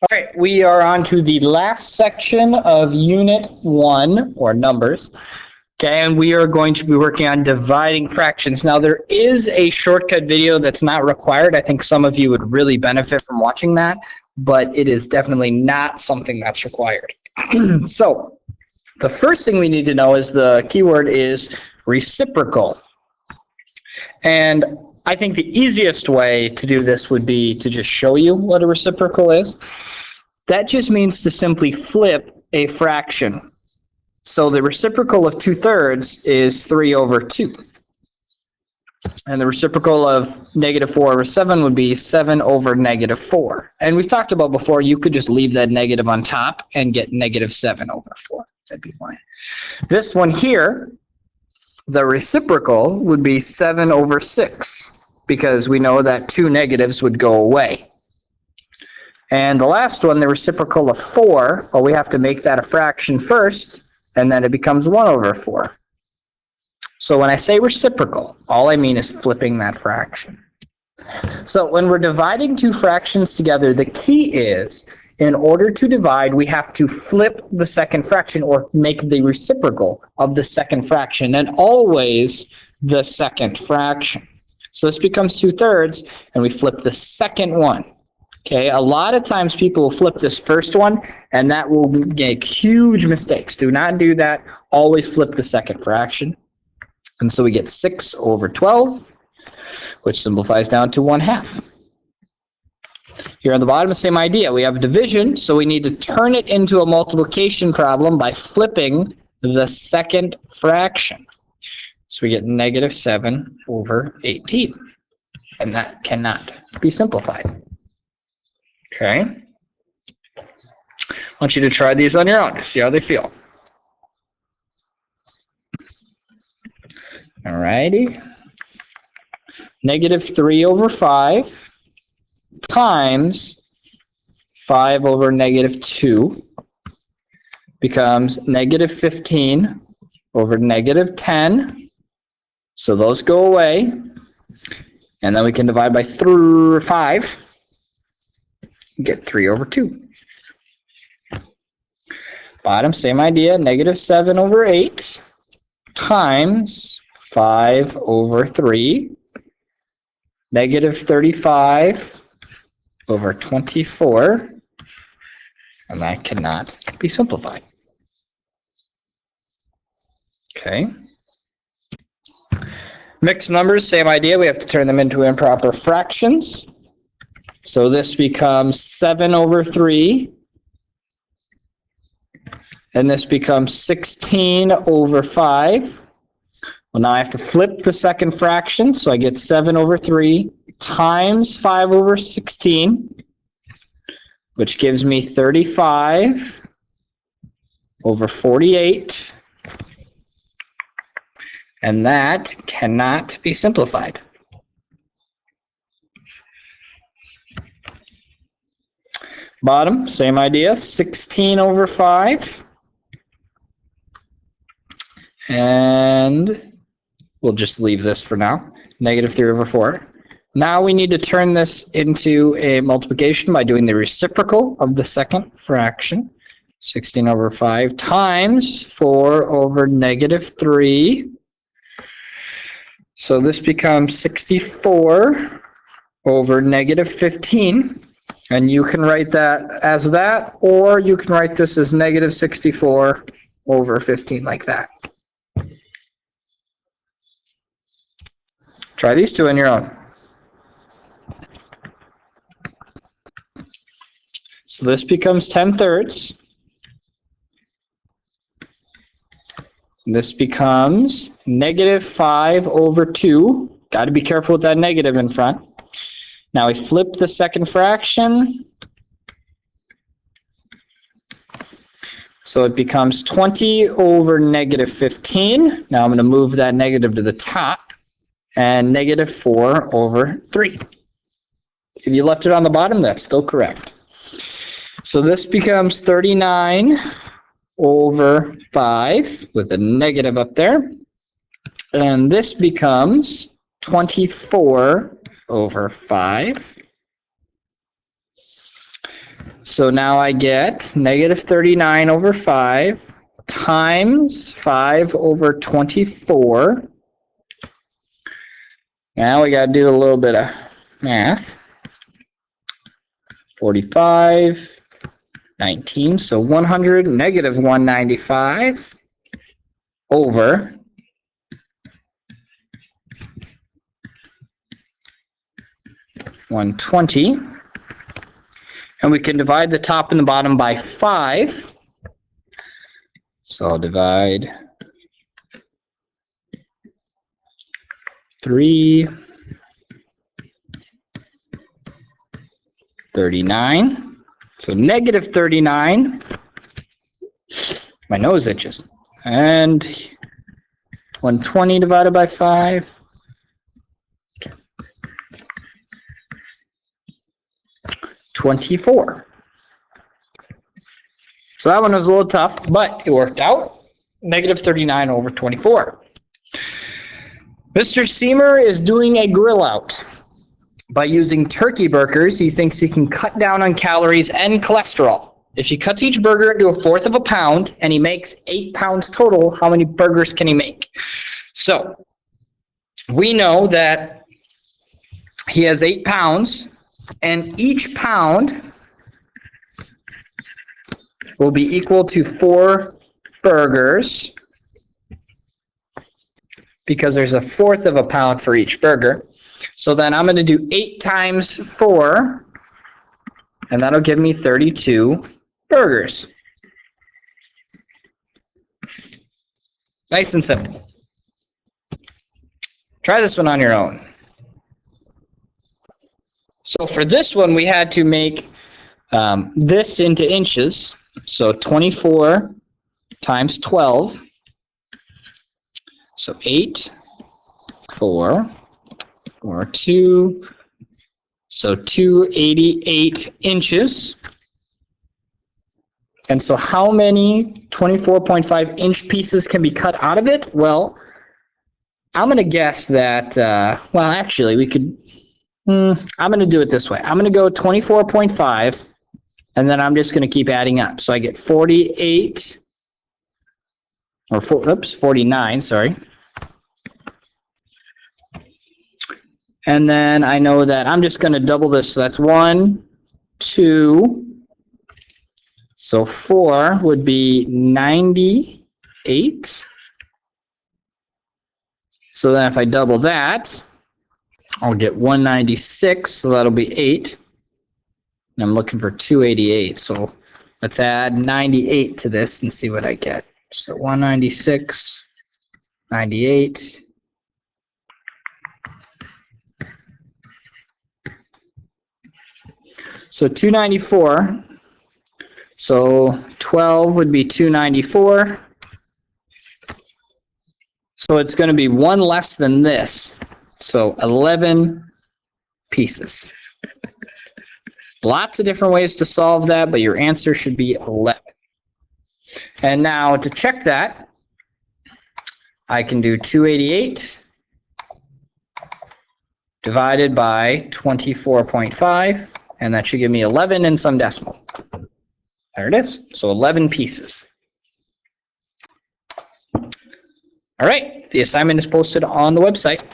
All right, we are on to the last section of Unit 1, or numbers. Okay, and we are going to be working on dividing fractions. Now, there is a shortcut video that's not required. I think some of you would really benefit from watching that, but it is definitely not something that's required. So, the first thing we need to know is the keyword is reciprocal. And I think the easiest way to do this would be to just show you what a reciprocal is. That just means to simply flip a fraction. So the reciprocal of 2/3 is 3/2. And the reciprocal of -4/7 would be 7/-4. And we've talked about before, you could just leave that negative on top and get -7/4. That'd be fine. This one here, the reciprocal would be 7/6, because we know that two negatives would go away. And the last one, the reciprocal of 4, well, we have to make that a fraction first, and then it becomes 1/4. So when I say reciprocal, all I mean is flipping that fraction. So when we're dividing two fractions together, the key is, in order to divide, we have to flip the second fraction, or make the reciprocal of the second fraction, and always the second fraction. So this becomes 2/3, and we flip the second one. Okay, a lot of times people will flip this first one, and that will make huge mistakes. Do not do that. Always flip the second fraction. And so we get 6/12, which simplifies down to 1/2. Here on the bottom, the same idea. We have division, so we need to turn it into a multiplication problem by flipping the second fraction. So we get -7/18. And that cannot be simplified. Okay. I want you to try these on your own to see how they feel. Alrighty. -3/5 times 5/-2 becomes -15/-10. So those go away. And then we can divide by 5. Get 3/2. Bottom, same idea, -7/8 times 5/3, -35/24, and that cannot be simplified. Okay. Mixed numbers, same idea, we have to turn them into improper fractions. So this becomes 7/3, and this becomes 16/5. Well, now I have to flip the second fraction, so I get 7/3 times 5/16, which gives me 35/48, and that cannot be simplified. Bottom, same idea, 16/5. And we'll just leave this for now, -3/4. Now we need to turn this into a multiplication by doing the reciprocal of the second fraction. 16/5 times 4/-3. So this becomes 64/-15. And you can write that as that, or you can write this as -64/15, like that. Try these two on your own. So this becomes 10/3. This becomes -5/2. Got to be careful with that negative in front. Now we flip the second fraction. So it becomes 20/-15. Now I'm going to move that negative to the top. And -4/3. If you left it on the bottom, that's still correct. So this becomes 39/5 with a negative up there. And this becomes 24/5. So now I get negative 39 over 5 times 5 over 24. Now we got to do a little bit of math. 45, 19, so 100, negative 195 over 120. And we can divide the top and the bottom by 5. So I'll divide 3, 39. So negative 39. My nose itches. And 120 divided by 5. 24. So that one was a little tough, but it worked out. Negative 39 over 24. Mr. Seymour is doing a grill out. By using turkey burgers, he thinks he can cut down on calories and cholesterol. If he cuts each burger into 1/4 of a pound and he makes 8 pounds total, how many burgers can he make? So we know that he has 8 pounds, and each pound will be equal to 4 burgers because there's 1/4 of a pound for each burger. So then I'm going to do 8 times 4, and that'll give me 32 burgers. Nice and simple. Try this one on your own. So for this one, we had to make this into inches. So 24 times 12. So 8, 4, or 2. So 288 inches. And so how many 24.5 inch pieces can be cut out of it? Well, I'm going to guess that, well, actually, we could, I'm going to do it this way. I'm going to go 24.5, and then I'm just going to keep adding up. So I get 48, or 49, sorry. And then I know that I'm just going to double this. So that's 1, 2. So 4 would be 98. So then if I double that, I'll get 196. So that'll be 8. And I'm looking for 288. So let's add 98 to this and see what I get. So 196, 98. So 294, so 12 would be 294. So it's going to be 1 less than this. So 11 pieces. Lots of different ways to solve that, but your answer should be 11. And now to check that, I can do 288 divided by 24.5. And that should give me 11 and some decimal. There it is. So 11 pieces. All right. The assignment is posted on the website.